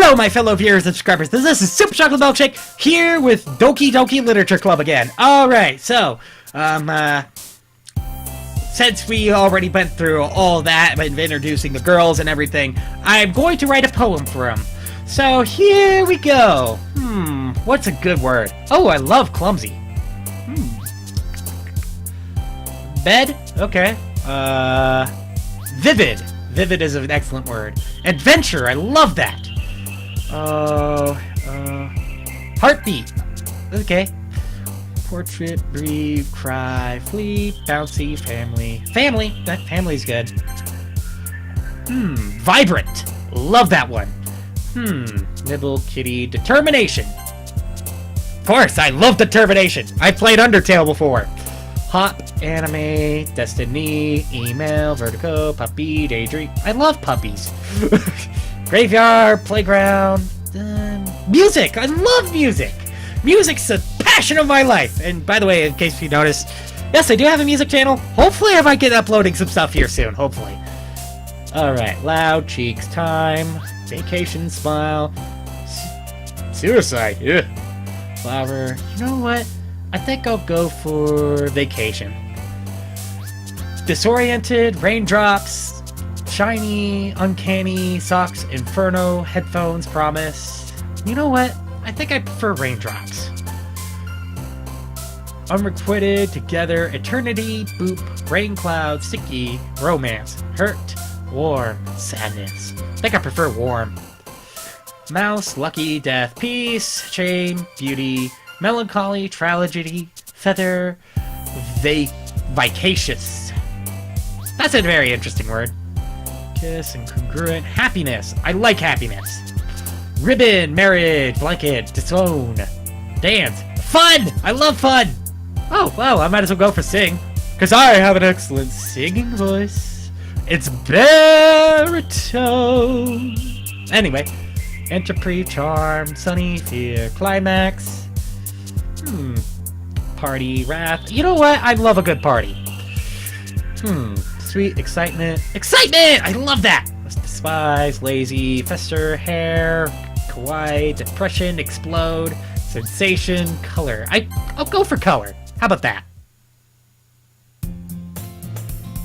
Hello, my fellow viewers and subscribers. This is Super Chocolate Milkshake here with Doki Doki Literature Club again. Alright, so, since we already went through all that, of introducing the girls and everything, I'm going to write a poem for them. So, here we go. What's a good word? Oh, I love clumsy. Bed? Okay. Vivid. Vivid is an excellent word. Adventure, I love that. Heartbeat. Okay. Portrait, breathe, cry, flee, bouncy, family. Family! That family's good. Vibrant. Love that one. Nibble, kitty, determination. Of course, I love determination. I played Undertale before. Hop, anime, destiny, email, vertigo, puppy, daydream. I love puppies. Graveyard, playground, music. I love music. Music's a passion of my life. And by the way, in case you noticed, yes, I do have a music channel. Hopefully I might get uploading some stuff here soon. Hopefully. Alright, loud, cheeks, time, vacation, smile, suicide, ugh. Flower. You know what? I think I'll go for vacation. Disoriented, raindrops, shiny, uncanny, socks, inferno, headphones, promise. You know what? I think I prefer raindrops. Unrequited, together, eternity, boop, rain cloud, sticky, romance, hurt, warm, sadness. I think I prefer warm. Mouse, lucky, death, peace, shame, beauty, melancholy, tragedy, feather, vicacious. That's a very interesting word. Kiss, incongruent, happiness. I like happiness. Ribbon, marriage, blanket, disown, dance, fun! I love fun! Oh, wow, I might as well go for sing. Because I have an excellent singing voice. It's baritone. Anyway, entropy, charm, sunny, fear, climax. Party, wrath. You know what? I love a good party. Sweet, excitement. Excitement! I love that! Despise, lazy, fester, hair, kawaii, depression, explode, sensation, color. I'll go for color. How about that?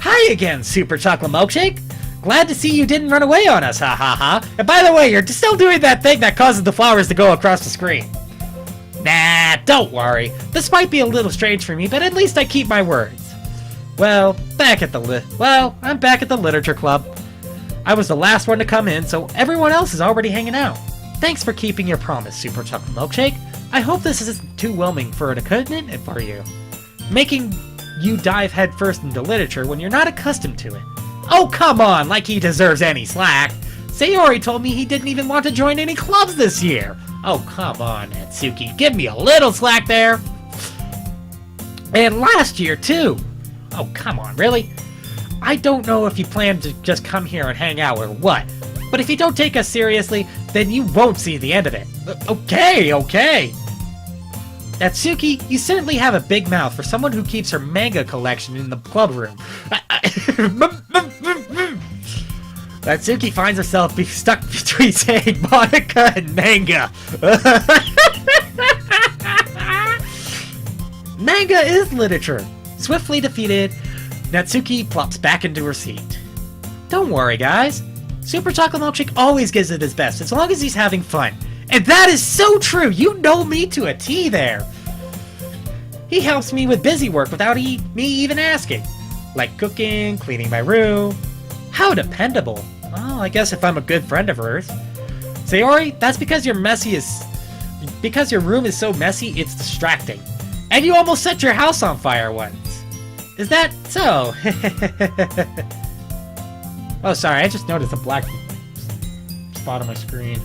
Hi again, Super Chocolate Milkshake! Glad to see you didn't run away on us, ha ha ha. And by the way, you're still doing that thing that causes the flowers to go across the screen. Nah, don't worry. This might be a little strange for me, but at least I keep my words. Well, I'm back at the Literature Club. I was the last one to come in, so everyone else is already hanging out. Thanks for keeping your promise, Super Chocolate Milkshake. I hope this isn't too whelming for an commitment for you. Making you dive headfirst into literature when you're not accustomed to it. Oh, come on, like he deserves any slack. Sayori told me he didn't even want to join any clubs this year. Oh, come on, Natsuki. Give me a little slack there. And last year, too. Oh, come on, really? I don't know if you plan to just come here and hang out or what, but if you don't take us seriously, then you won't see the end of it. Okay. Natsuki, you certainly have a big mouth for someone who keeps her manga collection in the club room. Natsuki finds herself stuck between saying Monica and manga. Manga is literature. Swiftly defeated, Natsuki plops back into her seat. Don't worry, guys. Super Chocolate Milkshake always gives it his best, as long as he's having fun. And that is so true! You know me to a T there! He helps me with busy work without me even asking. Like cooking, cleaning my room. How dependable. Well, I guess if I'm a good friend of hers. Sayori, that's because your room is so messy, it's distracting. And you almost set your house on fire once. Is that so? Oh, sorry, I just noticed a black spot on my screen.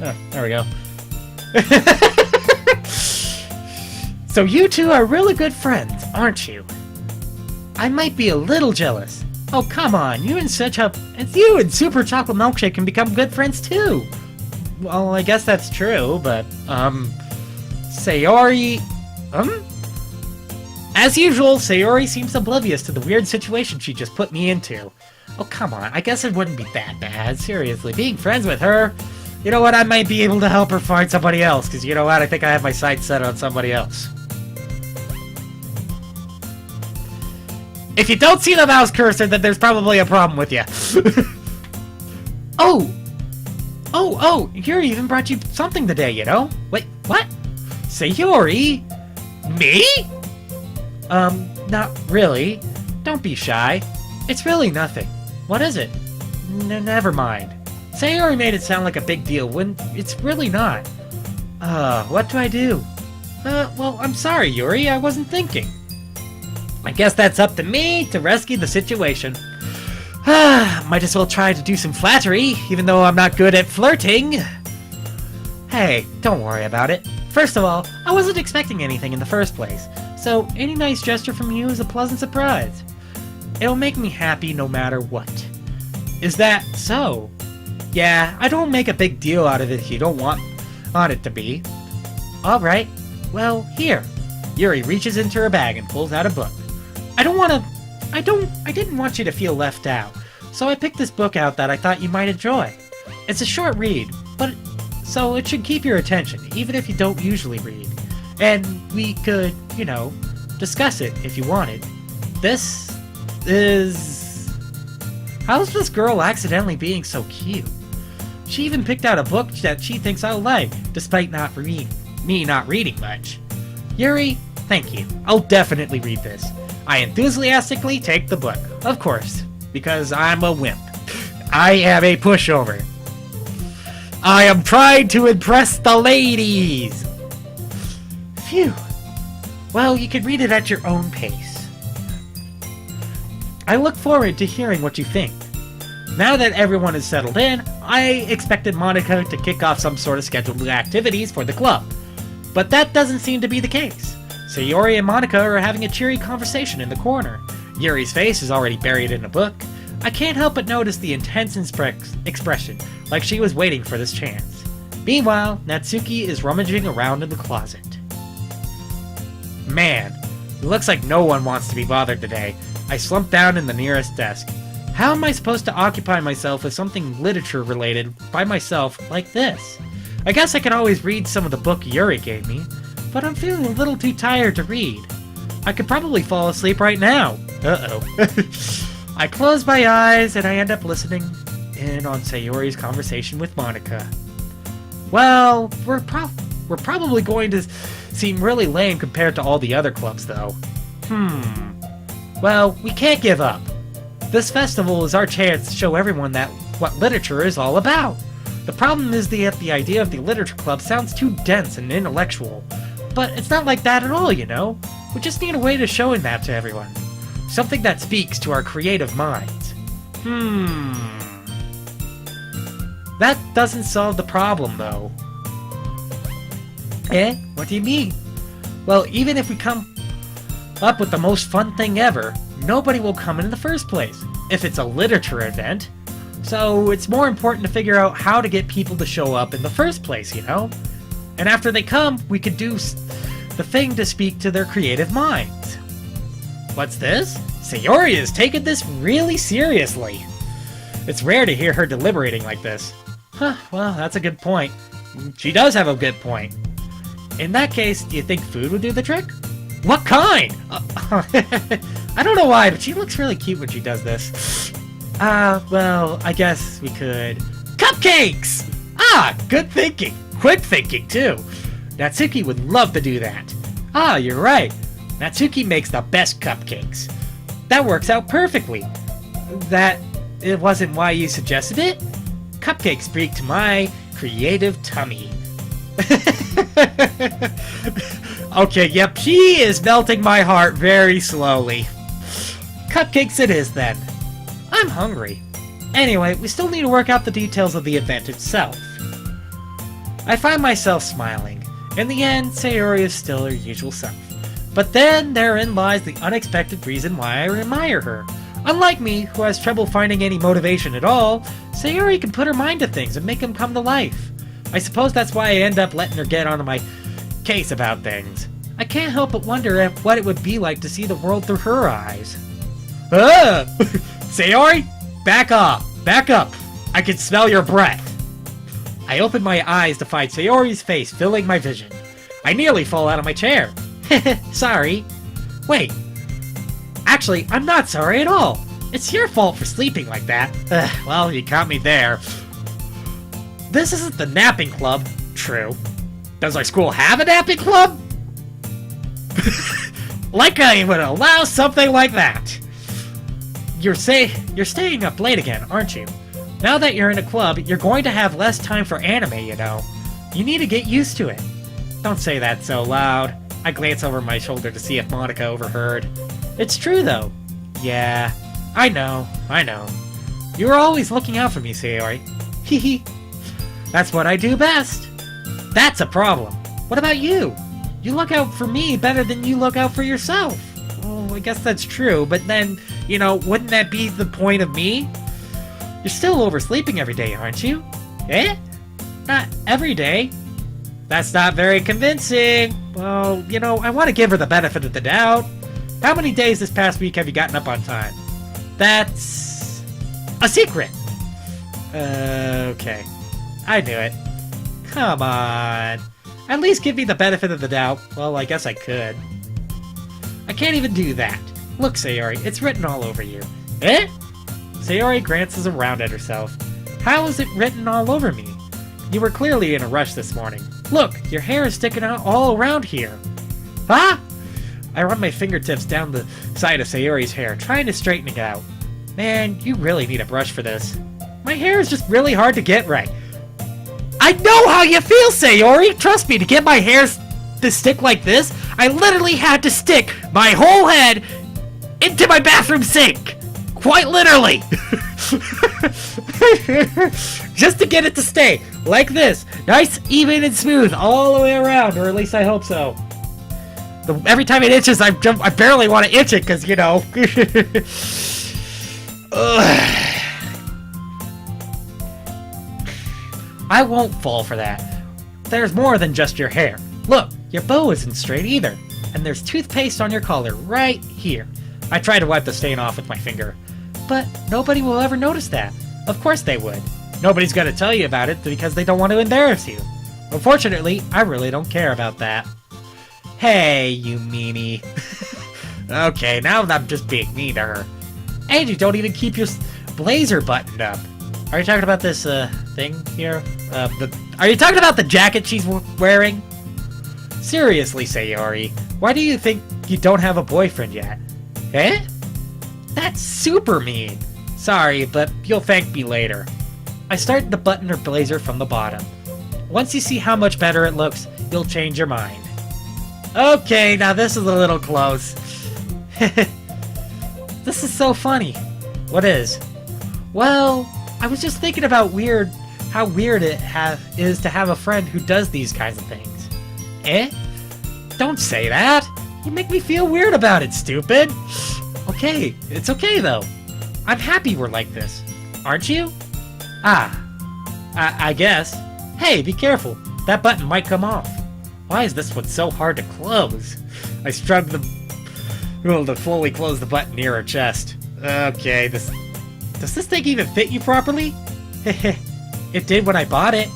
Oh, there we go. So you two are really good friends, aren't you? I might be a little jealous. Oh, come on, you and Super Chocolate Milkshake can become good friends too. Well, I guess that's true, but, Sayori... As usual, Sayori seems oblivious to the weird situation she just put me into. Oh, come on, I guess it wouldn't be that bad, seriously. Being friends with her, You know what, I might be able to help her find somebody else, because you know what, I think I have my sights set on somebody else. If you don't see the mouse cursor, then there's probably a problem with you. Oh, Yuri even brought you something today, you know? Wait, what? Sayori? Me? Not really. Don't be shy. It's really nothing. What is it? Never mind. Sayori made it sound like a big deal when it's really not. What do I do? Well, I'm sorry, Yuri, I wasn't thinking. I guess that's up to me to rescue the situation. Might as well try to do some flattery, even though I'm not good at flirting. Hey, don't worry about it. First of all, I wasn't expecting anything in the first place, so any nice gesture from you is a pleasant surprise. It'll make me happy no matter what. Is that so? Yeah, I don't make a big deal out of it if you don't want it to be. Alright, well, here. Yuri reaches into her bag and pulls out a book. I didn't want you to feel left out, so I picked this book out that I thought you might enjoy. It's a short read, so it should keep your attention, even if you don't usually read. And we could, you know, discuss it if you wanted. This is... How's this girl accidentally being so cute? She even picked out a book that she thinks I'll like, despite me not reading much. Yuri, thank you. I'll definitely read this. I enthusiastically take the book, of course, because I'm a wimp. I am a pushover. I am trying to impress the ladies. Phew. Well, you can read it at your own pace. I look forward to hearing what you think. Now that everyone is settled in, I expected Monica to kick off some sort of scheduled activities for the club. But that doesn't seem to be the case. Sayori and Monica are having a cheery conversation in the corner. Yuri's face is already buried in a book. I can't help but notice the intense expression, like she was waiting for this chance. Meanwhile, Natsuki is rummaging around in the closet. Man, it looks like no one wants to be bothered today. I slump down in the nearest desk. How am I supposed to occupy myself with something literature-related by myself like this? I guess I could always read some of the book Yuri gave me, but I'm feeling a little too tired to read. I could probably fall asleep right now. Uh-oh. I close my eyes and I end up listening in on Sayori's conversation with Monica. Well, we're probably going to seem really lame compared to all the other clubs, though. Well, we can't give up. This festival is our chance to show everyone what literature is all about. The problem is that the idea of the literature club sounds too dense and intellectual. But it's not like that at all, you know? We just need a way to showing that to everyone. Something that speaks to our creative minds. That doesn't solve the problem, though. Eh? What do you mean? Well, even if we come up with the most fun thing ever, nobody will come in the first place, if it's a literature event. So it's more important to figure out how to get people to show up in the first place, you know? And after they come, we could do the thing to speak to their creative minds. What's this? Sayori is taking this really seriously. It's rare to hear her deliberating like this. Huh, well, that's a good point. She does have a good point. In that case, do you think food would do the trick? What kind? I don't know why, but she looks really cute when she does this. Well, I guess we could... Cupcakes! Good thinking. Quick thinking, too. Natsuki would love to do that. You're right. Natsuki makes the best cupcakes. That works out perfectly. That it wasn't why you suggested it? Cupcakes speak to my creative tummy. Okay, yep, she is melting my heart very slowly. Cupcakes it is, then. I'm hungry. Anyway, we still need to work out the details of the event itself. I find myself smiling. In the end, Sayori is still her usual self. But then, therein lies the unexpected reason why I admire her. Unlike me, who has trouble finding any motivation at all, Sayori can put her mind to things and make them come to life. I suppose that's why I end up letting her get onto my case about things. I can't help but wonder what it would be like to see the world through her eyes. Sayori, back up. I can smell your breath. I open my eyes to find Sayori's face filling my vision. I nearly fall out of my chair. Sorry. Wait. Actually, I'm not sorry at all. It's your fault for sleeping like that. Well, you caught me there. This isn't the napping club. True. Does our school have a napping club? Like I would allow something like that. You're staying up late again, aren't you? Now that you're in a club, you're going to have less time for anime, you know. You need to get used to it. Don't say that so loud. I glance over my shoulder to see if Monica overheard. It's true, though. Yeah, I know. You were always looking out for me, Sayori. Hehe. That's what I do best. That's a problem. What about you? You look out for me better than you look out for yourself. Well, I guess that's true, but then, you know, wouldn't that be the point of me? You're still oversleeping every day, aren't you? Eh? Not every day. That's not very convincing. Well, you know, I want to give her the benefit of the doubt. How many days this past week have you gotten up on time? That's a secret. Okay. I knew it. Come on. At least give me the benefit of the doubt. Well, I guess I could. I can't even do that. Look, Sayori, it's written all over you. Eh? Sayori glances around at herself. How is it written all over me? You were clearly in a rush this morning. Look, your hair is sticking out all around here. Huh? I run my fingertips down the side of Sayori's hair, trying to straighten it out. Man, you really need a brush for this. My hair is just really hard to get right. I know how you feel, Sayori! Trust me, to get my hair to stick like this, I literally had to stick my whole head into my bathroom sink! Quite literally! Just to get it to stay, like this. Nice, even, and smooth all the way around, or at least I hope so. Every time it itches, I barely want to itch it, because, you know. I won't fall for that. There's more than just your hair. Look, your bow isn't straight either. And there's toothpaste on your collar right here. I try to wipe the stain off with my finger. But nobody will ever notice that. Of course they would. Nobody's gonna tell you about it because they don't want to embarrass you. Unfortunately, I really don't care about that. Hey, you meanie. Okay, now I'm just being mean to her. And you don't even keep your blazer buttoned up. Are you talking about this, thing here? Are you talking about the jacket she's wearing? Seriously, Sayori, why do you think you don't have a boyfriend yet? Eh? That's super mean. Sorry, but you'll thank me later. I start to button her blazer from the bottom. Once you see how much better it looks, you'll change your mind. Okay, now this is a little close. This is so funny. What is? Well, I was just thinking about how weird it is to have a friend who does these kinds of things. Eh? Don't say that. You make me feel weird about it, stupid. Okay, it's okay though. I'm happy we're like this. Aren't you? I guess. Hey, be careful. That button might come off. Why is this one so hard to close? I struggled to fully close the button near her chest. Okay, does this thing even fit you properly? It did when I bought it.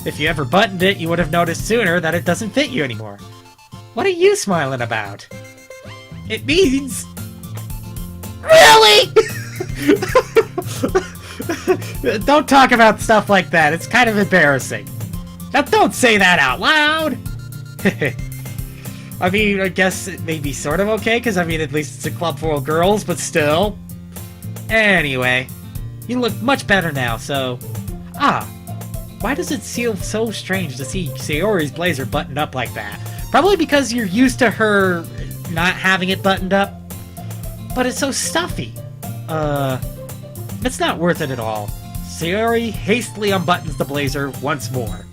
If you ever buttoned it, you would have noticed sooner that it doesn't fit you anymore. What are you smiling about? It means... Really? Don't talk about stuff like that. It's kind of embarrassing. Now don't say that out loud! I mean, I guess it may be sort of okay, because I mean, at least it's a club full of girls, but still. Anyway, you look much better now, so... Why does it feel so strange to see Sayori's blazer buttoned up like that? Probably because you're used to her not having it buttoned up. But it's so stuffy. It's not worth it at all. Sayori hastily unbuttons the blazer once more.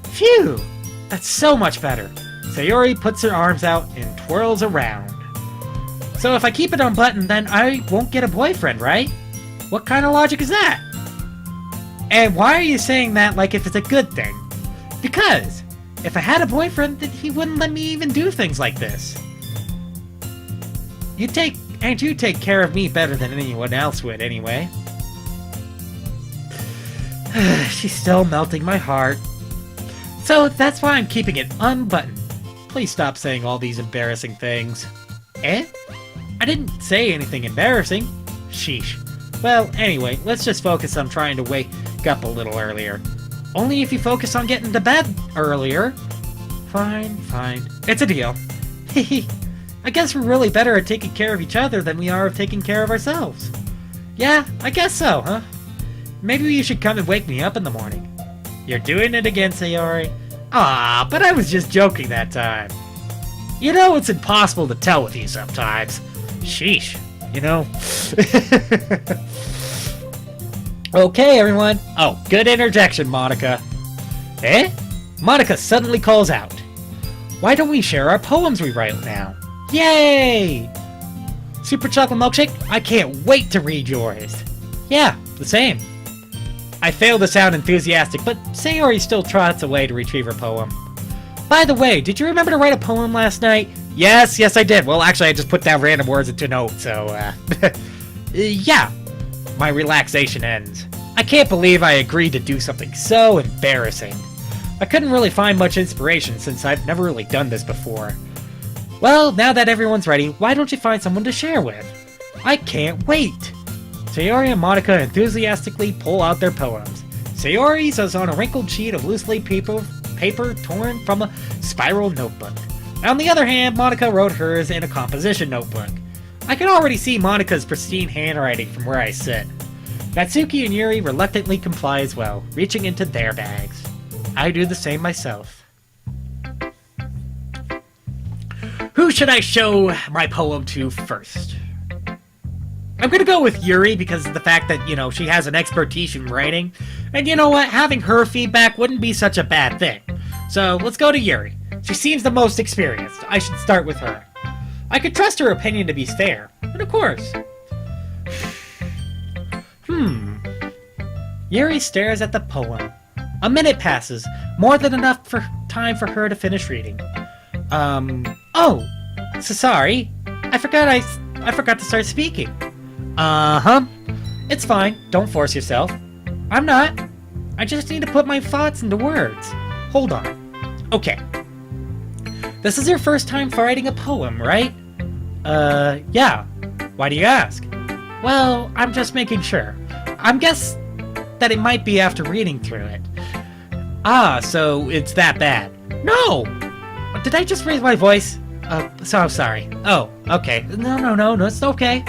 Phew! That's so much better. Sayori puts her arms out and twirls around. So if I keep it unbuttoned, then I won't get a boyfriend, right? What kind of logic is that? And why are you saying that like if it's a good thing? Because if I had a boyfriend, then he wouldn't let me even do things like this. You take care of me better than anyone else would, anyway. She's still melting my heart. So that's why I'm keeping it unbuttoned. Please stop saying all these embarrassing things. Eh? I didn't say anything embarrassing. Sheesh. Well, anyway, let's just focus on trying to wake up a little earlier. Only if you focus on getting to bed earlier. Fine. It's a deal. Hehe. I guess we're really better at taking care of each other than we are of taking care of ourselves. Yeah, I guess so, huh? Maybe you should come and wake me up in the morning. You're doing it again, Sayori. Ah, but I was just joking that time. You know, it's impossible to tell with you sometimes. Sheesh, you know. Okay, everyone. Oh, good interjection, Monica. Eh? Monica suddenly calls out. Why don't we share our poems we write now? Yay! Super Chocolate Milkshake, I can't wait to read yours. Yeah, the same. I fail to sound enthusiastic, but Sayori still trots away to retrieve her poem. By the way, did you remember to write a poem last night? Yes, I did. Well, actually, I just put down random words into notes, so, yeah. My relaxation ends. I can't believe I agreed to do something so embarrassing. I couldn't really find much inspiration since I've never really done this before. Well, now that everyone's ready, why don't you find someone to share with? I can't wait! Sayori and Monica enthusiastically pull out their poems. Sayori's is on a wrinkled sheet of loose leaf paper torn from a spiral notebook. On the other hand, Monica wrote hers in a composition notebook. I can already see Monica's pristine handwriting from where I sit. Natsuki and Yuri reluctantly comply as well, reaching into their bags. I do the same myself. Who should I show my poem to first? I'm gonna go with Yuri because of the fact that, you know, she has an expertise in writing. And you know what? Having her feedback wouldn't be such a bad thing. So let's go to Yuri. She seems the most experienced. I should start with her. I could trust her opinion to be fair. And of course. Yuri stares at the poem. A minute passes, more than enough time for her to finish reading. Oh, so sorry. I forgot to start speaking. It's fine. Don't force yourself. I'm not. I just need to put my thoughts into words. Hold on. Okay. This is your first time writing a poem, right? Yeah. Why do you ask? Well, I'm just making sure. I'm guess that it might be after reading through it. Ah, so it's that bad. No! Did I just raise my voice? So I'm sorry. Oh, okay. No, it's okay.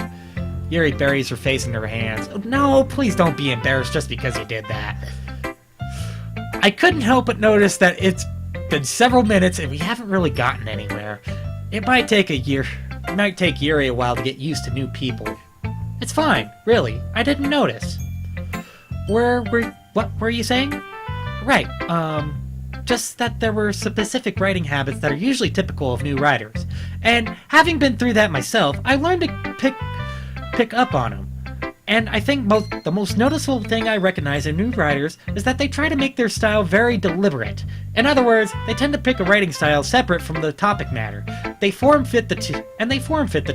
Yuri buries her face in her hands. No, please don't be embarrassed just because you did that. I couldn't help but notice that it's been several minutes and we haven't really gotten anywhere. It might take Yuri a while to get used to new people. It's fine, really. I didn't notice. What were you saying? Right, just that there were specific writing habits that are usually typical of new writers. And having been through that myself, I learned to pick up on them. And I think the most noticeable thing I recognize in new writers is that they try to make their style very deliberate. In other words, they tend to pick a writing style separate from the topic matter. They form fit the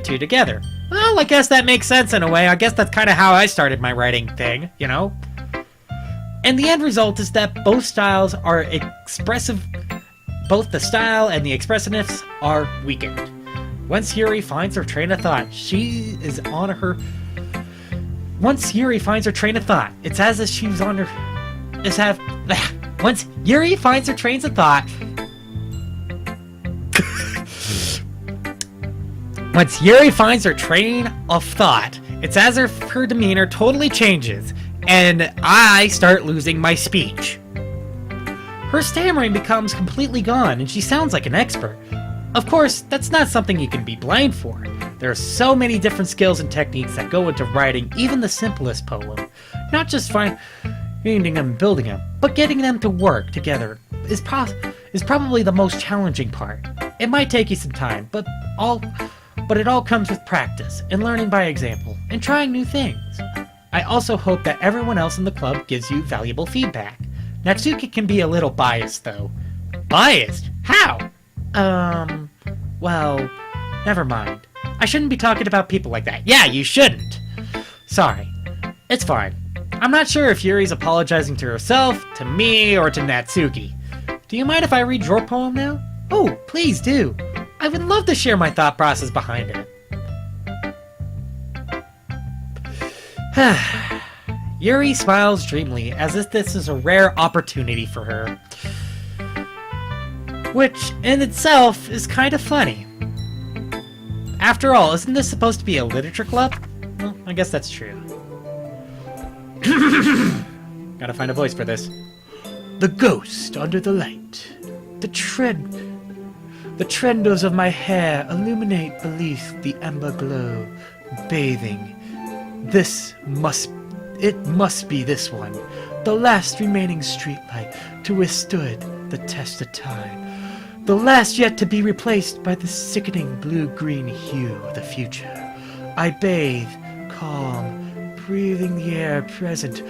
two together. Well, I guess that makes sense in a way. I guess that's kind of how I started my writing thing, you know? And the end result is that both styles are expressive. Both the style and the expressiveness are weakened. Once Yuri finds her train of thought, it's as if she's on her... Once Yuri finds her trains of thought... Once Yuri finds her train of thought, it's as if her demeanor totally changes, and I start losing my speech. Her stammering becomes completely gone, and she sounds like an expert. Of course, that's not something you can be blamed for. There are so many different skills and techniques that go into writing even the simplest poem. Not just finding them and building them, but getting them to work together is probably the most challenging part. It might take you some time, but it all comes with practice, and learning by example, and trying new things. I also hope that everyone else in the club gives you valuable feedback. Natsuki can be a little biased, though. Biased? How? Well, never mind. I shouldn't be talking about people like that. Yeah, you shouldn't. Sorry. It's fine. I'm not sure if Yuri's apologizing to herself, to me, or to Natsuki. Do you mind if I read your poem now? Oh, please do. I would love to share my thought process behind it. Yuri smiles dreamily, as if this is a rare opportunity for her. Which, in itself, is kind of funny. After all, isn't this supposed to be a literature club? Well, I guess that's true. Gotta find a voice for this. The ghost under the light. The trendos of my hair illuminate beneath the amber glow, bathing. It must be this one, the last remaining streetlight to withstood the test of time. The last yet to be replaced by the sickening blue-green hue of the future. I bathe, calm, breathing the air present,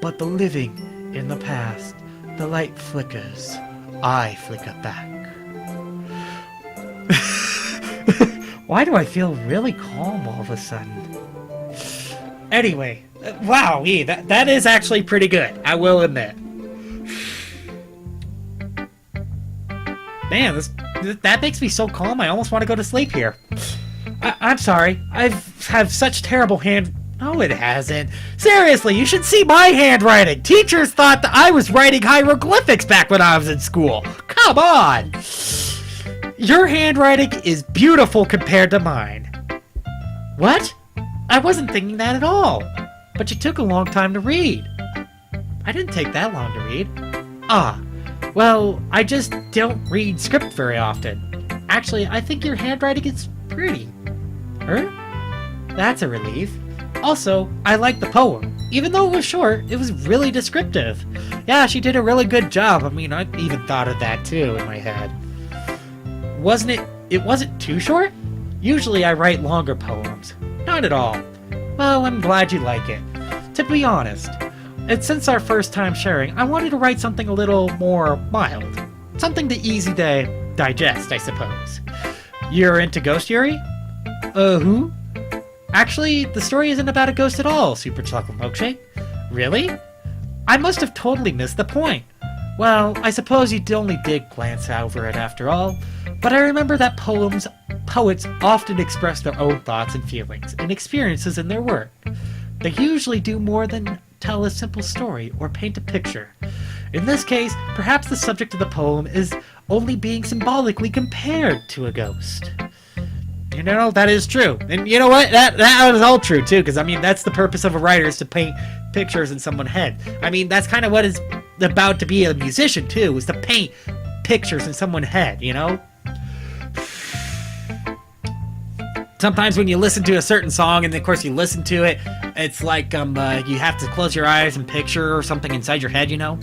but the living in the past. The light flickers. I flicker back. Why do I feel really calm all of a sudden? Anyway, wow, that is actually pretty good, I will admit. Man, that makes me so calm, I almost want to go to sleep here. I'm sorry, have such terrible hand... No, it hasn't. Seriously, you should see my handwriting. Teachers thought that I was writing hieroglyphics back when I was in school. Come on. Your handwriting is beautiful compared to mine. What? I wasn't thinking that at all. But you took a long time to read. I didn't take that long to read. Ah, well, I just don't read script very often. Actually, I think your handwriting is pretty. That's a relief. Also, I liked the poem. Even though it was short, it was really descriptive. Yeah, she did a really good job. I mean, I even thought of that too in my head. It wasn't too short? Usually I write longer poems. Not at all. Well, I'm glad you like it. To be honest, since our first time sharing, I wanted to write something a little more mild. Something easy to digest, I suppose. You're into Ghost Yuri? Who? Actually, the story isn't about a ghost at all, Supercholatemilkshake. Really? I must have totally missed the point. Well, I suppose you only did glance over it after all, but I remember that poets often express their own thoughts and feelings and experiences in their work. They usually do more than tell a simple story or paint a picture. In this case, perhaps the subject of the poem is only being symbolically compared to a ghost. You know, that is true. And you know what? That is all true, too, because, I mean, that's the purpose of a writer, is to paint pictures in someone's head. I mean, that's kind of what it's about to be a musician, too, is to paint pictures in someone's head, you know? Sometimes when you listen to a certain song, and of course you listen to it, it's like you have to close your eyes and picture something inside your head, you know?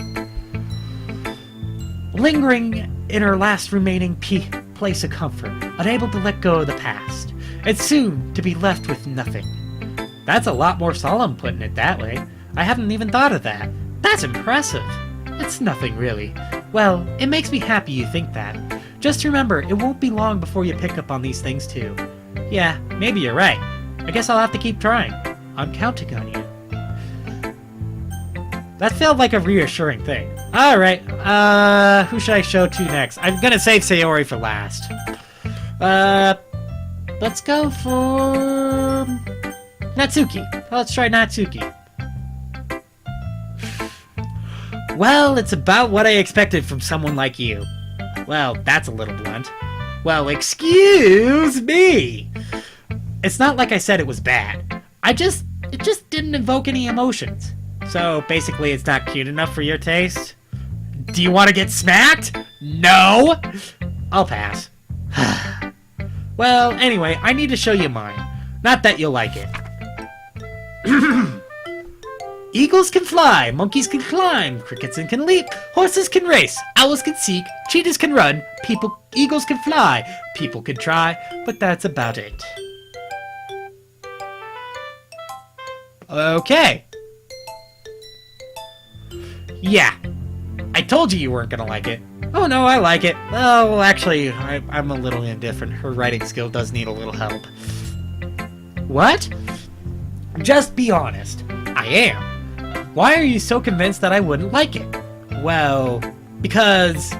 Lingering in her last remaining place of comfort, unable to let go of the past, and soon to be left with nothing. That's a lot more solemn putting it that way. I haven't even thought of that. That's impressive. It's nothing really. Well, it makes me happy you think that. Just remember, it won't be long before you pick up on these things too. Yeah, maybe you're right. I guess I'll have to keep trying. I'm counting on you. That felt like a reassuring thing. Alright, who should I show to next? I'm gonna save Sayori for last. Let's go for... Natsuki. Let's try Natsuki. Well, it's about what I expected from someone like you. Well, that's a little blunt. Well, excuse me! It's not like I said it was bad. It just didn't evoke any emotions. So, basically, it's not cute enough for your taste? Do you want to get smacked? No! I'll pass. Well, anyway, I need to show you mine. Not that you'll like it. Eagles can fly, monkeys can climb, crickets can leap, horses can race, owls can seek, cheetahs can run, eagles can fly, people can try, but that's about it. Okay. Yeah. I told you weren't gonna like it. Oh no, I like it. Oh, actually, I'm a little indifferent. Her writing skill does need a little help. What? Just be honest. I am. Why are you so convinced that I wouldn't like it? Well, because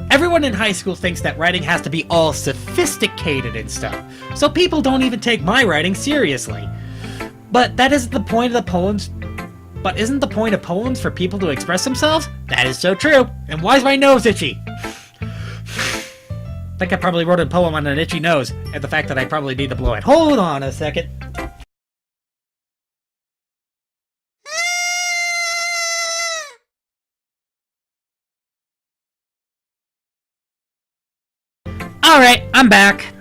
everyone in high school thinks that writing has to be all sophisticated and stuff, so people don't even take my writing seriously. But that isn't the point of the poems. But isn't the point of poems for people to express themselves? That is so true. And why is my nose itchy? I think I probably wrote a poem on an itchy nose, and the fact that I probably need to blow it. Hold on a second. Alright, I'm back.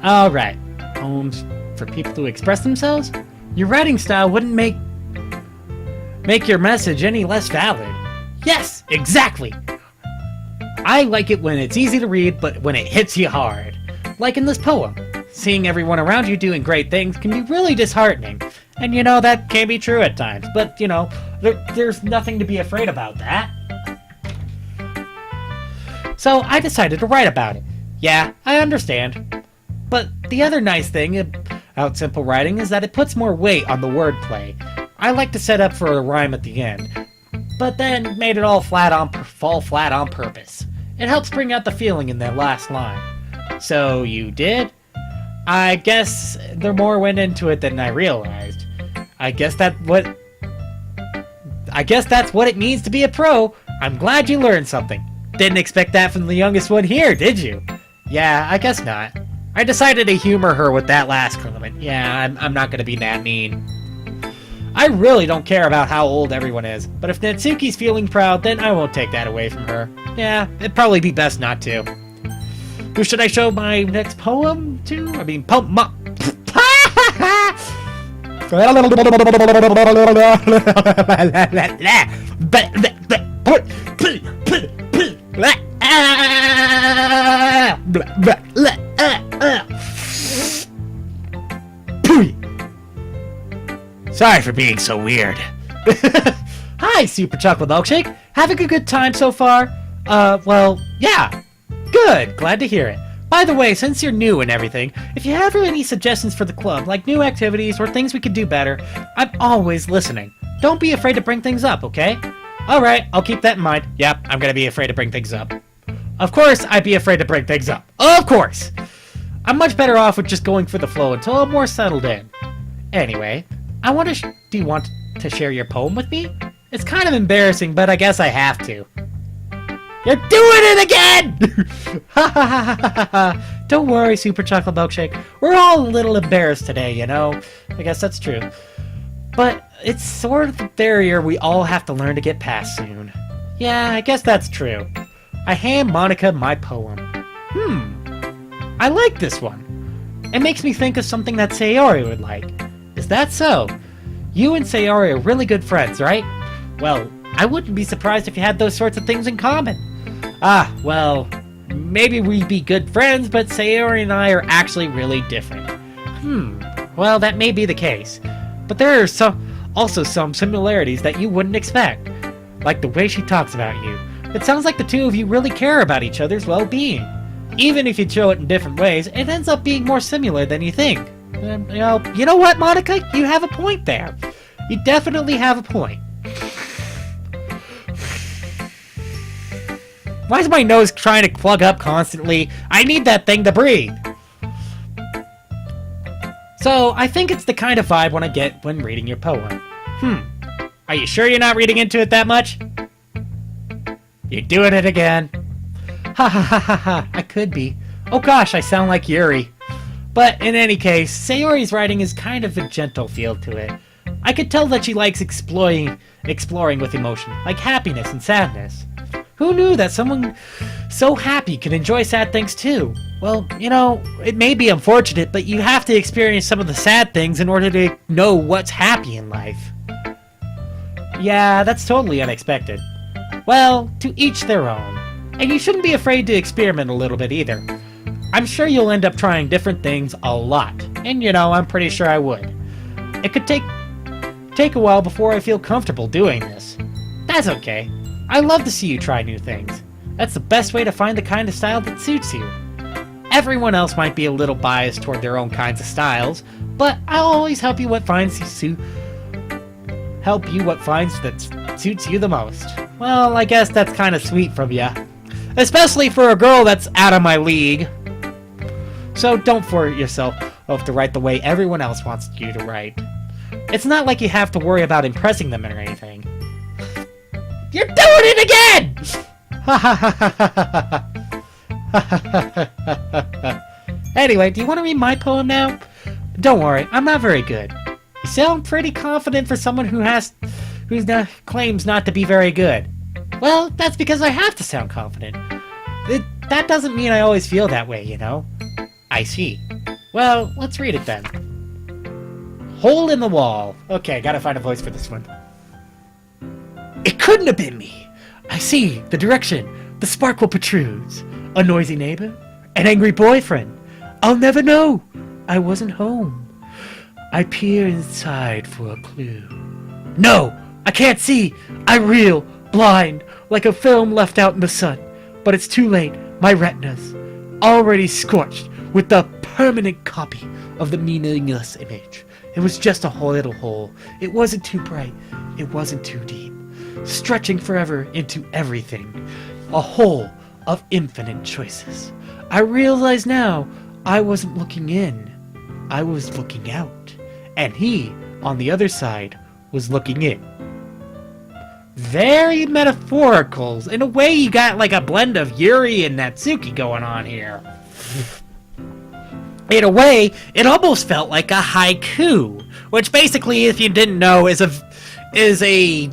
Alright, poems for people to express themselves? Your writing style wouldn't make your message any less valid. Yes, exactly! I like it when it's easy to read, but when it hits you hard. Like in this poem. Seeing everyone around you doing great things can be really disheartening. And you know, that can be true at times. But, you know, there's nothing to be afraid about that. So I decided to write about it. Yeah, I understand. But the other nice thing about simple writing is that it puts more weight on the wordplay. I like to set up for a rhyme at the end, but then made it all fall flat on purpose. It helps bring out the feeling in that last line. So you did? I guess there more went into it than I realized. I guess that's what it means to be a pro. I'm glad you learned something. Didn't expect that from the youngest one here, did you? Yeah, I guess not. I decided to humor her with that last comment. Yeah, I'm not gonna be that mean. I really don't care about how old everyone is, but if Natsuki's feeling proud, then I won't take that away from her. Yeah, it'd probably be best not to. Who should I show my next poem to? I mean, Sorry for being so weird. Hi, Super Chocolate Milkshake. Having a good time so far? Well, yeah. Good. Glad to hear it. By the way, since you're new and everything, if you have any suggestions for the club, like new activities or things we could do better, I'm always listening. Don't be afraid to bring things up, okay? Alright, I'll keep that in mind. Yep, I'm gonna be afraid to bring things up. Of course, I'd be afraid to bring things up. Of course! I'm much better off with just going for the flow until I'm more settled in. Anyway, do you want to share your poem with me? It's kind of embarrassing, but I guess I have to. You're doing it again! Ha ha ha ha ha! Don't worry, Super Chocolate Milkshake. We're all a little embarrassed today, you know? I guess that's true. But it's sort of a barrier we all have to learn to get past soon. Yeah, I guess that's true. I hand Monica my poem. I like this one. It makes me think of something that Sayori would like. Is that so? You and Sayori are really good friends, right? Well, I wouldn't be surprised if you had those sorts of things in common. Ah, well, maybe we'd be good friends, but Sayori and I are actually really different. Well, that may be the case. But there are also some similarities that you wouldn't expect. Like the way she talks about you. It sounds like the two of you really care about each other's well-being. Even if you show it in different ways, it ends up being more similar than you think. You know what, Monica? You have a point there. You definitely have a point. Why is my nose trying to plug up constantly? I need that thing to breathe. So, I think it's the kind of vibe I get when reading your poem. Are you sure you're not reading into it that much? You're doing it again. Ha ha ha ha ha, I could be. Oh gosh, I sound like Yuri. But in any case, Sayori's writing is kind of a gentle feel to it. I could tell that she likes exploring with emotion, like happiness and sadness. Who knew that someone so happy could enjoy sad things too? Well, you know, it may be unfortunate, but you have to experience some of the sad things in order to know what's happy in life. Yeah, that's totally unexpected. Well, to each their own. And you shouldn't be afraid to experiment a little bit either. I'm sure you'll end up trying different things a lot. And you know, I'm pretty sure I would. It could take a while before I feel comfortable doing this. That's okay. I love to see you try new things. That's the best way to find the kind of style that suits you. Everyone else might be a little biased toward their own kinds of styles, but I'll always help you what finds you help you what finds that suits you the most. Well, I guess that's kind of sweet from ya. Especially for a girl that's out of my league. So don't force yourself to write the way everyone else wants you to write. It's not like you have to worry about impressing them or anything. You're doing it again! Anyway, do you want to read my poem now? Don't worry, I'm not very good. You sound pretty confident for someone who claims not to be very good. Well, that's because I have to sound confident. That doesn't mean I always feel that way, you know? I see. Well, let's read it then. Hole in the wall. Okay, gotta find a voice for this one. It couldn't have been me. I see the direction the sparkle protrudes. A noisy neighbor? An angry boyfriend? I'll never know. I wasn't home. I peer inside for a clue. No, I can't see. I reel, blind, like a film left out in the sun. But it's too late. My retina's already scorched with the permanent copy of the meaningless image. It was just a little hole. It wasn't too bright. It wasn't too deep. Stretching forever into everything. A hole of infinite choices. I realize now I wasn't looking in. I was looking out. And he, on the other side, was looking in. Very metaphorical. In a way, you got like a blend of Yuri and Natsuki going on here. In a way, it almost felt like a haiku, which basically, if you didn't know, is a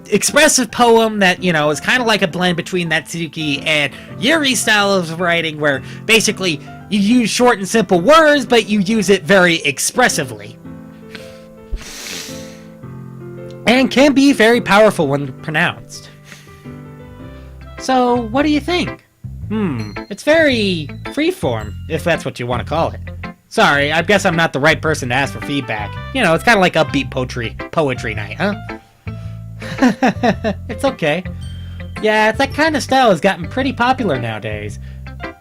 expressive poem that, you know, is kind of like a blend between Natsuki and Yuri's style of writing, where basically you use short and simple words, but you use it very expressively. And can be very powerful when pronounced. So, what do you think? It's very freeform, if that's what you want to call it. Sorry, I guess I'm not the right person to ask for feedback. You know, it's kind of like upbeat poetry night, huh? It's okay. Yeah, it's that kind of style has gotten pretty popular nowadays.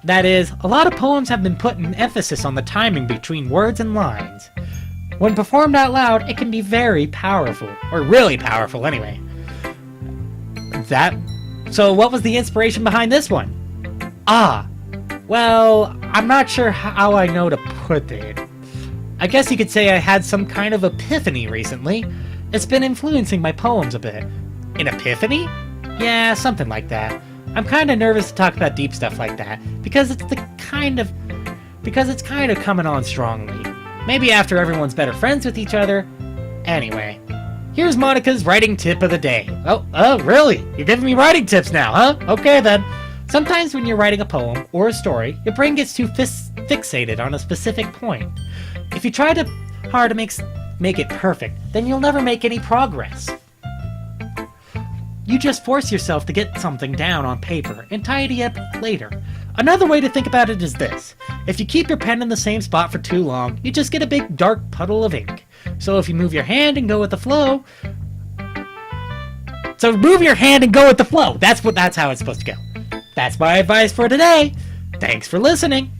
That is, a lot of poems have been putting emphasis on the timing between words and lines. When performed out loud, it can be very powerful. Or really powerful, anyway. So what was the inspiration behind this one? Well, I'm not sure how I know to put it. I guess you could say I had some kind of epiphany recently. It's been influencing my poems a bit. An epiphany? Yeah, something like that. I'm kind of nervous to talk about deep stuff like that, because it's kind of coming on strongly. Maybe after everyone's better friends with each other. Anyway, here's Monica's writing tip of the day. Oh, really? You're giving me writing tips now, huh? Okay then. Sometimes when you're writing a poem or a story, your brain gets too fixated on a specific point. If you try hard to make it perfect, then you'll never make any progress. You just force yourself to get something down on paper and tidy up later. Another way to think about it is this. If you keep your pen in the same spot for too long, you just get a big dark puddle of ink. So if you move your hand and go with the flow... That's how it's supposed to go. That's my advice for today. Thanks for listening.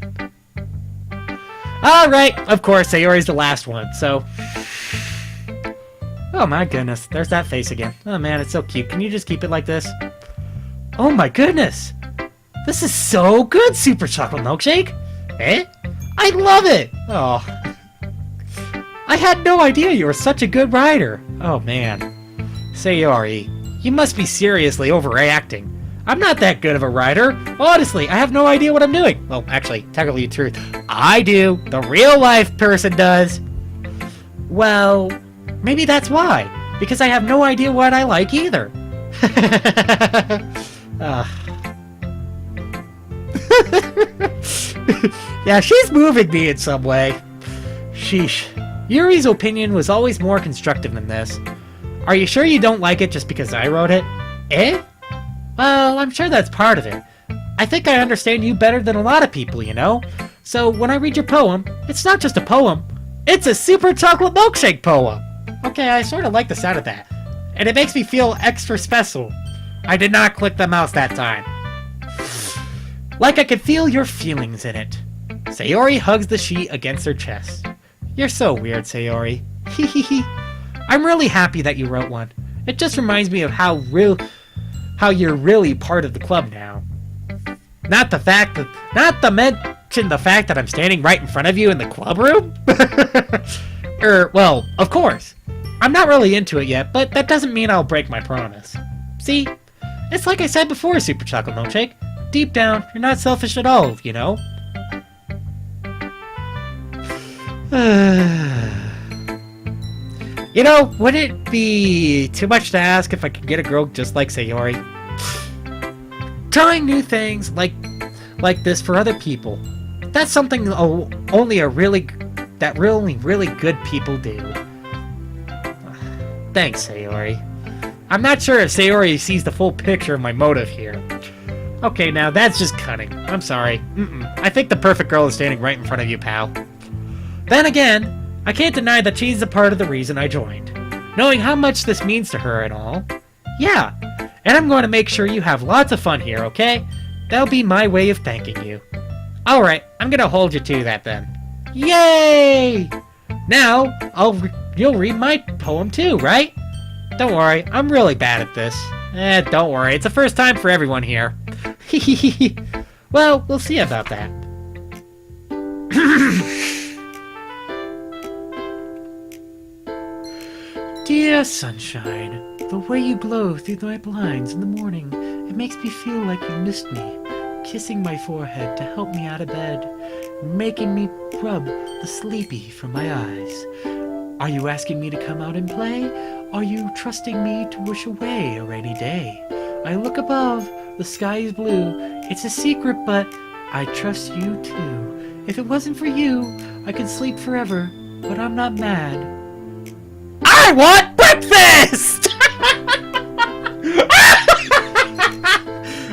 Alright, of course, Sayori's the last one, so... Oh my goodness, there's that face again. Oh man, it's so cute. Can you just keep it like this? Oh my goodness! This is so good, Super Chocolate Milkshake! Eh? I love it! Oh. I had no idea you were such a good writer. Oh man. Sayori, you must be seriously overreacting. I'm not that good of a writer. Honestly, I have no idea what I'm doing. Well, actually, technically the truth. I do. The real life person does. Well, maybe that's why. Because I have no idea what I like either. Yeah, she's moving me in some way. Sheesh. Yuri's opinion was always more constructive than this. Are you sure you don't like it just because I wrote it? Eh? Well, I'm sure that's part of it. I think I understand you better than a lot of people, you know? So when I read your poem, it's not just a poem. It's a Super Chocolate Milkshake poem. Okay, I sort of like the sound of that. And it makes me feel extra special. I did not click the mouse that time. Like I could feel your feelings in it. Sayori hugs the sheet against her chest. You're so weird, Sayori. Hehehe. I'm really happy that you wrote one. It just reminds me of how you're really part of the club now. Not to mention the fact that I'm standing right in front of you in the club room? Well, of course. I'm not really into it yet, but that doesn't mean I'll break my promise. See? It's like I said before, Super Chocolate Milkshake. Deep down, you're not selfish at all, you know? You know, would it be too much to ask if I could get a girl just like Sayori? Trying new things like this for other people. That's something only really good people do. Thanks, Sayori. I'm not sure if Sayori sees the full picture of my motive here. Okay, now that's just cunning. I'm sorry. I think the perfect girl is standing right in front of you, pal. Then again, I can't deny that she's a part of the reason I joined. Knowing how much this means to her and all. Yeah, and I'm going to make sure you have lots of fun here, okay? That'll be my way of thanking you. Alright, I'm gonna hold you to that then. Yay! Now, you'll read my poem too, right? Don't worry, I'm really bad at this. Don't worry, it's the first time for everyone here. Well, we'll see about that. Dear sunshine, the way you glow through my blinds in the morning, it makes me feel like you missed me. Kissing my forehead to help me out of bed, making me rub the sleepy from my eyes. Are you asking me to come out and play? Are you trusting me to wish away a rainy day? I look above, the sky is blue. It's a secret, but I trust you too. If it wasn't for you, I could sleep forever, but I'm not mad. I want breakfast!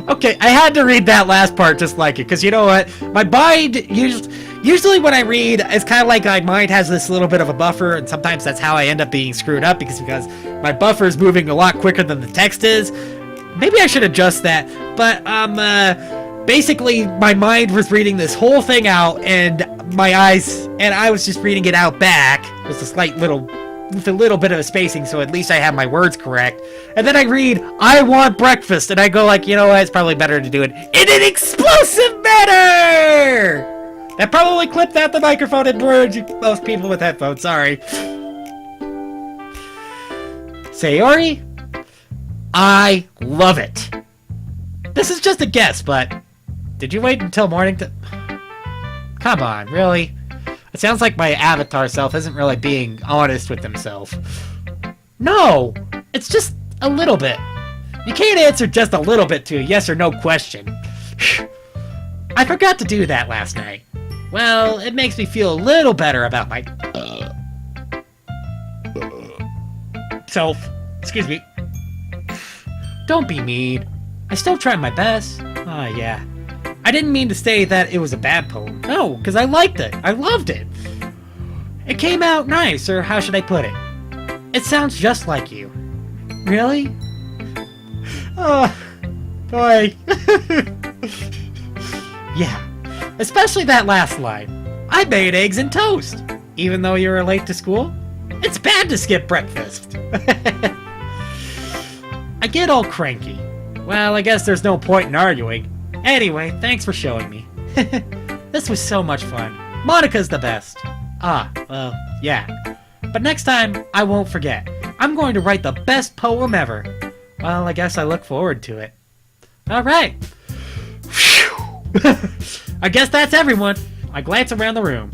Okay, I had to read that last part just like it, because you know what? My mind, usually when I read, it's kind of like my mind has this little bit of a buffer, and sometimes that's how I end up being screwed up, because my buffer is moving a lot quicker than the text is. Maybe I should adjust that, but, basically, my mind was reading this whole thing out, and I was just reading it out back, with a little bit of a spacing, so at least I have my words correct. And then I read, I want breakfast, and I go like, you know what, it's probably better to do it in an explosive manner! That probably clipped out the microphone and ruined most people with headphones, sorry. Sayori, I love it. This is just a guess, but did you wait until morning to... Come on, really? It sounds like my avatar self isn't really being honest with himself. No! It's just a little bit. You can't answer just a little bit to a yes or no question. I forgot to do that last night. Well, it makes me feel a little better about my... self. Excuse me. Don't be mean. I still tried my best. Ah, yeah. I didn't mean to say that it was a bad poem. No, because I liked it. I loved it. It came out nice, or how should I put it? It sounds just like you. Really? Oh, boy. Yeah, especially that last line. I made eggs and toast. Even though you were late to school? It's bad to skip breakfast. I get all cranky. Well, I guess there's no point in arguing. Anyway, thanks for showing me. This was so much fun. Monica's the best. Ah, well, yeah. But next time, I won't forget. I'm going to write the best poem ever. Well, I guess I look forward to it. Alright. I guess that's everyone. I glance around the room.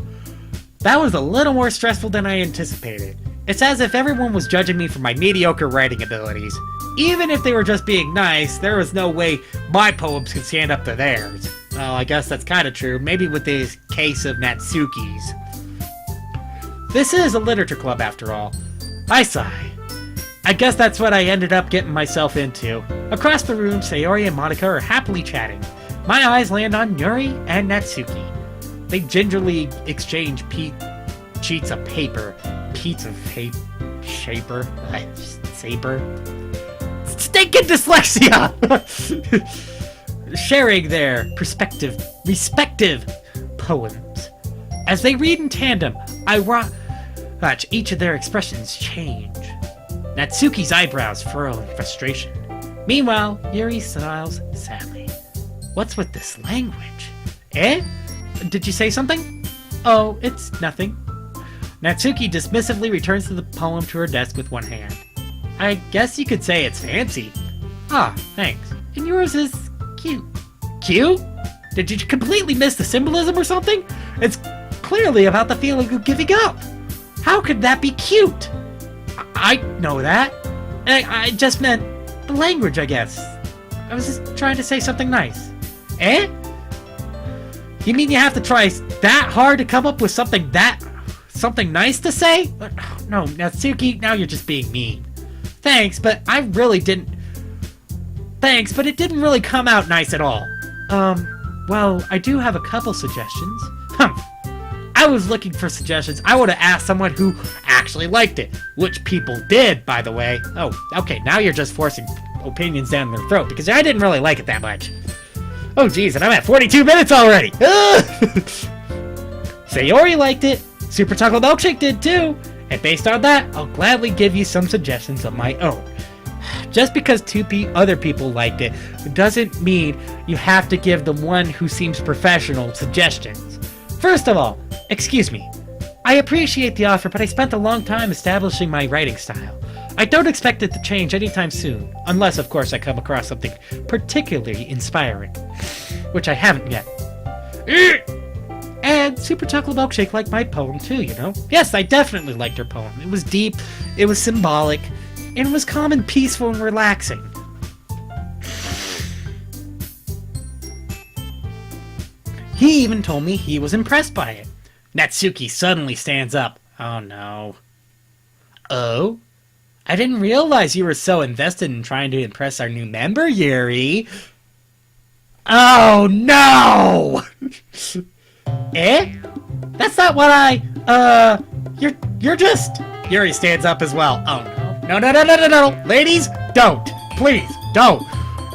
That was a little more stressful than I anticipated. It's as if everyone was judging me for my mediocre writing abilities. Even if they were just being nice, there was no way my poems could stand up to theirs. Well, I guess that's kind of true. Maybe with this case of Natsuki's. This is a literature club after all. I sigh. I guess that's what I ended up getting myself into. Across the room, Sayori and Monica are happily chatting. My eyes land on Yuri and Natsuki. They gingerly exchange sheets of paper. Saber. Stinking dyslexia! Sharing their respective poems. As they read in tandem, I watch each of their expressions change. Natsuki's eyebrows furrow in frustration. Meanwhile, Yuri smiles sadly. What's with this language? Eh? Did you say something? Oh, it's nothing. Natsuki dismissively returns to the poem to her desk with one hand. I guess you could say it's fancy. Ah, thanks. And yours is cute. Cute? Did you completely miss the symbolism or something? It's clearly about the feeling of giving up. How could that be cute? I know that. I just meant the language, I guess. I was just trying to say something nice. Eh? You mean you have to try that hard to come up with something nice to say? No, Natsuki, now you're just being mean. Thanks, but it didn't really come out nice at all. Well, I do have a couple suggestions. I was looking for suggestions. I would have asked someone who actually liked it. Which people did, by the way. Oh, okay, now you're just forcing opinions down their throat, because I didn't really like it that much. Oh, geez, and I'm at 42 minutes already! Sayori liked it. Superchocolatemilkshake did too. And based on that, I'll gladly give you some suggestions of my own. Just because other people liked it doesn't mean you have to give the one who seems professional suggestions. First of all, excuse me. I appreciate the offer, but I spent a long time establishing my writing style. I don't expect it to change anytime soon, unless, of course, I come across something particularly inspiring, which I haven't yet. And Superchocolatemilkshake liked my poem too, you know? Yes, I definitely liked her poem. It was deep, it was symbolic, and it was calm and peaceful and relaxing. He even told me he was impressed by it. Natsuki suddenly stands up. Oh no. Oh? I didn't realize you were so invested in trying to impress our new member, Yuri. Oh no! Eh? That's not what you're just... Yuri stands up as well. Oh no. No. Ladies, don't. Please, don't.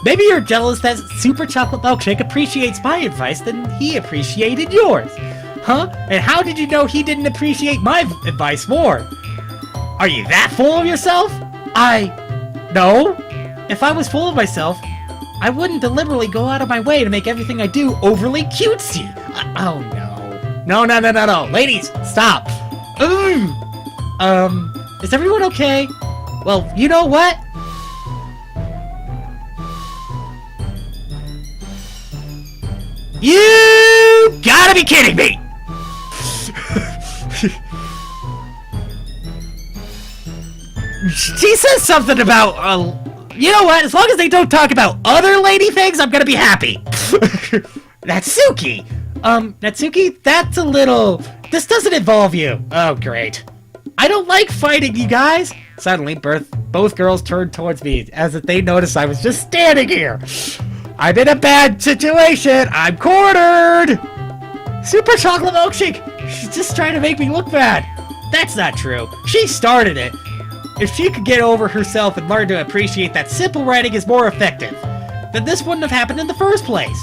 Maybe you're jealous that Superchocolatemilkshake appreciates my advice than he appreciated yours. Huh? And how did you know he didn't appreciate my advice more? Are you that full of yourself? No. If I was full of myself, I wouldn't deliberately go out of my way to make everything I do overly cutesy. Oh no. No. Ladies, stop. Is everyone okay? Well, you know what? You gotta be kidding me! She says something about, you know what? As long as they don't talk about other lady things, I'm gonna be happy. Natsuki! Natsuki, that's a little... This doesn't involve you. Oh, great. I don't like fighting, you guys! Suddenly, both girls turned towards me, as if they noticed I was just standing here. I'm in a bad situation! I'm cornered! Superchocolatemilkshake! She's just trying to make me look bad. That's not true. She started it. If she could get over herself and learn to appreciate that simple writing is more effective, then this wouldn't have happened in the first place.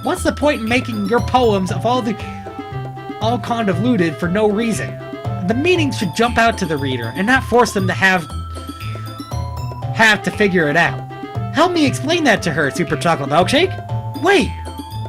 What's the point in making your poems of all convoluted for no reason? The meaning should jump out to the reader and not force them to have to figure it out. Help me explain that to her, Superchocolatemilkshake. Wait,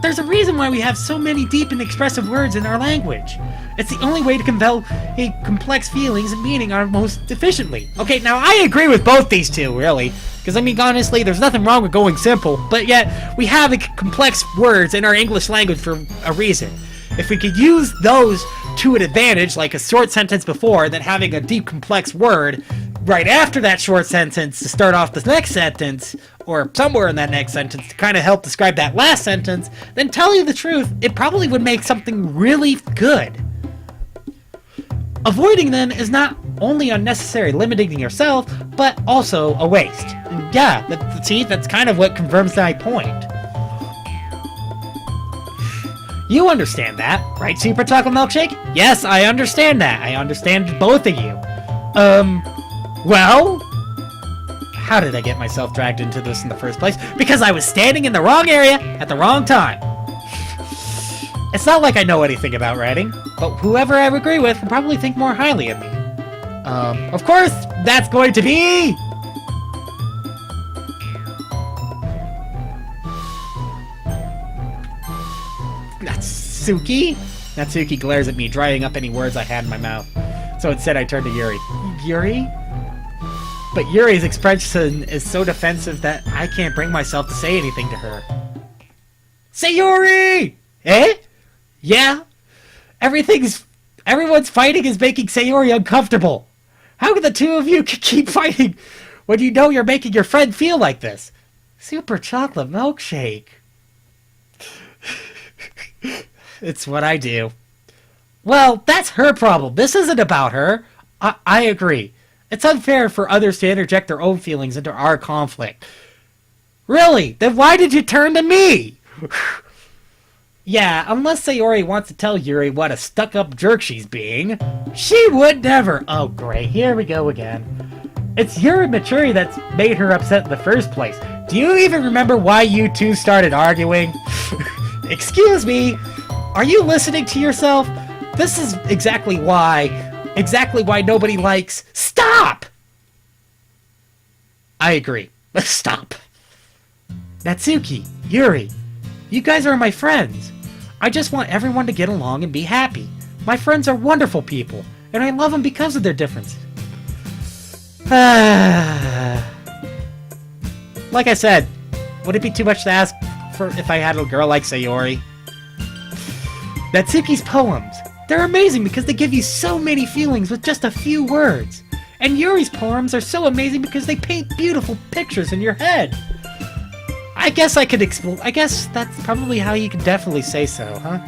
there's a reason why we have so many deep and expressive words in our language. It's the only way to convey complex feelings and meaning most efficiently. Okay, now I agree with both these two, really. Because, I mean, honestly, there's nothing wrong with going simple, but yet we have complex words in our English language for a reason. If we could use those to an advantage, like a short sentence before, then having a deep, complex word right after that short sentence to start off the next sentence, or somewhere in that next sentence to kind of help describe that last sentence, then tell you the truth, it probably would make something really good. Avoiding them is not only unnecessary, limiting yourself, but also a waste. And yeah, that's kind of what confirms my point. You understand that, right, Superchocolatemilkshake? Yes, I understand that. I understand both of you. Well? How did I get myself dragged into this in the first place? Because I was standing in the wrong area at the wrong time. It's not like I know anything about writing, but whoever I agree with will probably think more highly of me. Of course, that's going to be... Natsuki? Natsuki glares at me, drying up any words I had in my mouth. So instead I turn to Yuri. Yuri? But Yuri's expression is so defensive that I can't bring myself to say anything to her. Sayori! Eh? Yeah? Everyone's fighting is making Sayori uncomfortable. How can the two of you keep fighting when you know you're making your friend feel like this? Supercholatemilkshake. It's what I do. Well, that's her problem. This isn't about her. I agree. It's unfair for others to interject their own feelings into our conflict. Really? Then why did you turn to me? Yeah, unless Sayori wants to tell Yuri what a stuck-up jerk she's being. She would never. Oh, great. Here we go again. It's your immaturity that's made her upset in the first place. Do you even remember why you two started arguing? Excuse me. Are you listening to yourself? This is exactly why nobody likes... Stop! I agree. Stop. Natsuki, Yuri, you guys are my friends. I just want everyone to get along and be happy. My friends are wonderful people, and I love them because of their differences. Like I said, would it be too much to ask for if I had a girl like Sayori? Natsuki's poems. They're amazing because they give you so many feelings with just a few words. And Yuri's poems are so amazing because they paint beautiful pictures in your head. I guess that's probably how you could definitely say so, huh?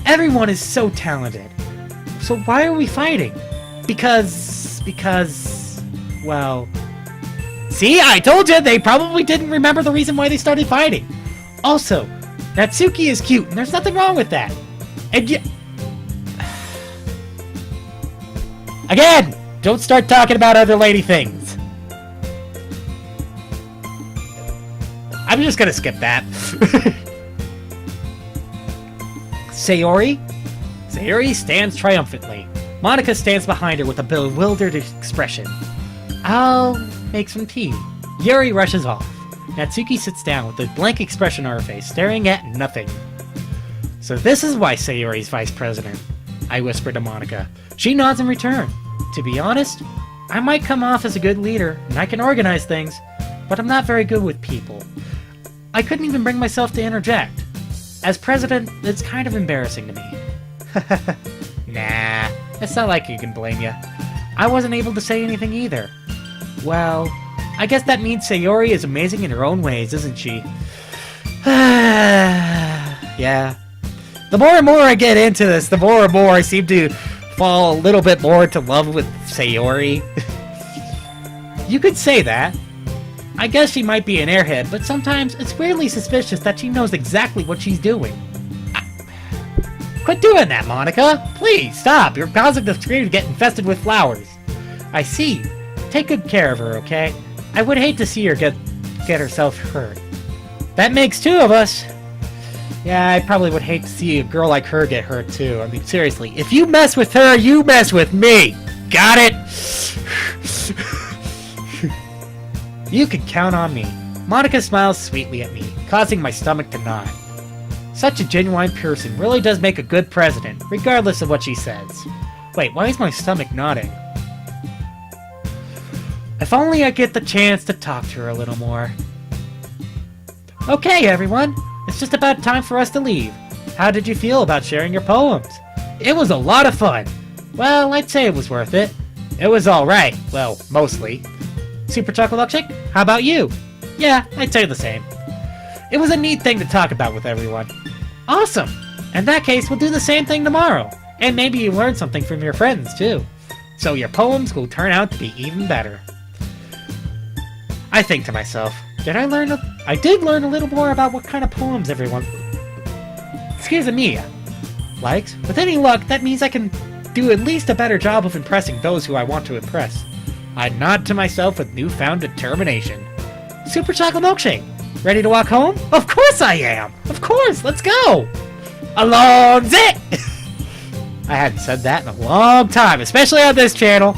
Everyone is so talented. So why are we fighting? Because, well... See, I told you, they probably didn't remember the reason why they started fighting. Also, Natsuki is cute, and there's nothing wrong with that. And again, don't start talking about other lady things. I'm just gonna skip that. Sayori? Sayori stands triumphantly. Monica stands behind her with a bewildered expression. I'll make some tea. Yuri rushes off. Natsuki sits down with a blank expression on her face, staring at nothing. So this is why Sayori's vice president, I whisper to Monica. She nods in return. To be honest, I might come off as a good leader, and I can organize things, but I'm not very good with people. I couldn't even bring myself to interject. As president, it's kind of embarrassing to me. Nah, it's not like you can blame you. I wasn't able to say anything either. Well, I guess that means Sayori is amazing in her own ways, isn't she? Yeah. The more and more I get into this, the more and more I seem to fall a little bit more into love with Sayori. You could say that. I guess she might be an airhead, but sometimes it's weirdly suspicious that she knows exactly what she's doing. Quit doing that, Monica! Please, stop! You're causing the screen to get infested with flowers. I see. Take good care of her, okay? I would hate to see her get herself hurt. That makes two of us. Yeah, I probably would hate to see a girl like her get hurt too. I mean, seriously, if you mess with her, you mess with me! Got it? You can count on me. Monica smiles sweetly at me, causing my stomach to knot. Such a genuine person really does make a good president, regardless of what she says. Wait, why is my stomach nodding? If only I get the chance to talk to her a little more. Okay, everyone. It's just about time for us to leave. How did you feel about sharing your poems? It was a lot of fun. Well, I'd say it was worth it. It was alright. Well, mostly. Superchocolatemilkshake? How about you? Yeah, I'd say the same. It was a neat thing to talk about with everyone. Awesome! In that case, we'll do the same thing tomorrow. And maybe you learn something from your friends, too. So your poems will turn out to be even better. I think to myself, I did learn a little more about what kind of poems everyone... Excuse me. Likes? With any luck, that means I can do at least a better job of impressing those who I want to impress. I nod to myself with newfound determination. Superchocolatemilkshake! Ready to walk home? Of course I am! Of course! Let's go! Alon's it! I hadn't said that in a long time, especially on this channel.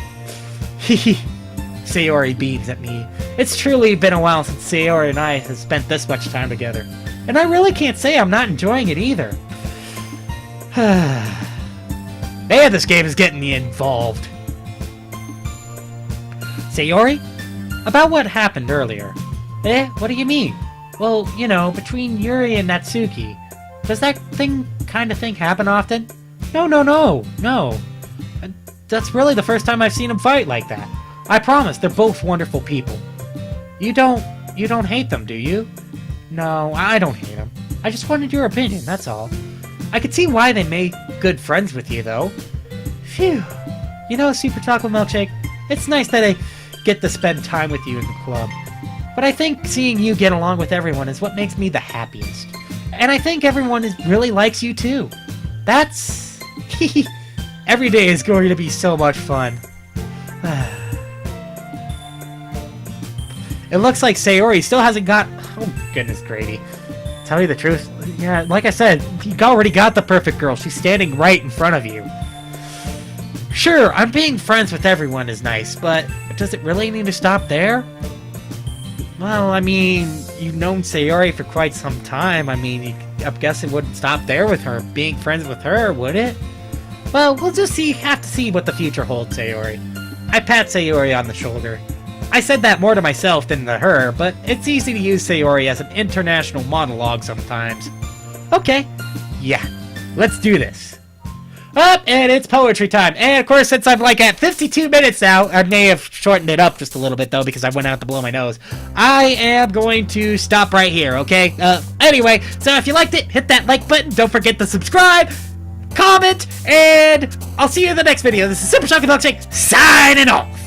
Sayori beams at me. It's truly been a while since Sayori and I have spent this much time together. And I really can't say I'm not enjoying it either. Man, this game is getting me involved. Sayori? About what happened earlier. Eh? What do you mean? Well, you know, between Yuri and Natsuki. Does that kind of thing happen often? No. That's really the first time I've seen them fight like that. I promise, they're both wonderful people. You don't hate them, do you? No, I don't hate them. I just wanted your opinion, that's all. I could see why they made good friends with you, though. Phew. You know, Super Chocolate Milkshake, it's nice that I get to spend time with you in the club. But I think seeing you get along with everyone is what makes me the happiest. And I think everyone really likes you, too. That's... Every day is going to be so much fun. It looks like Sayori still hasn't got... Oh, goodness, Grady. Tell you the truth, yeah, like I said, you already got the perfect girl. She's standing right in front of you. Sure, I'm being friends with everyone is nice, but does it really need to stop there? Well, I mean, you've known Sayori for quite some time. I mean, I guess it wouldn't stop there with her. Being friends with her, would it? Well, we'll just have to see what the future holds, Sayori. I pat Sayori on the shoulder. I said that more to myself than to her, but it's easy to use Sayori as an international monologue sometimes. Okay, yeah, let's do this. Up, and it's poetry time. And of course, since I'm like at 52 minutes now, I may have shortened it up just a little bit though because I went out to blow my nose. I am going to stop right here, okay? Anyway, so if you liked it, hit that like button. Don't forget to subscribe, comment, and I'll see you in the next video. This is Super Chocolate Milkshake signing off.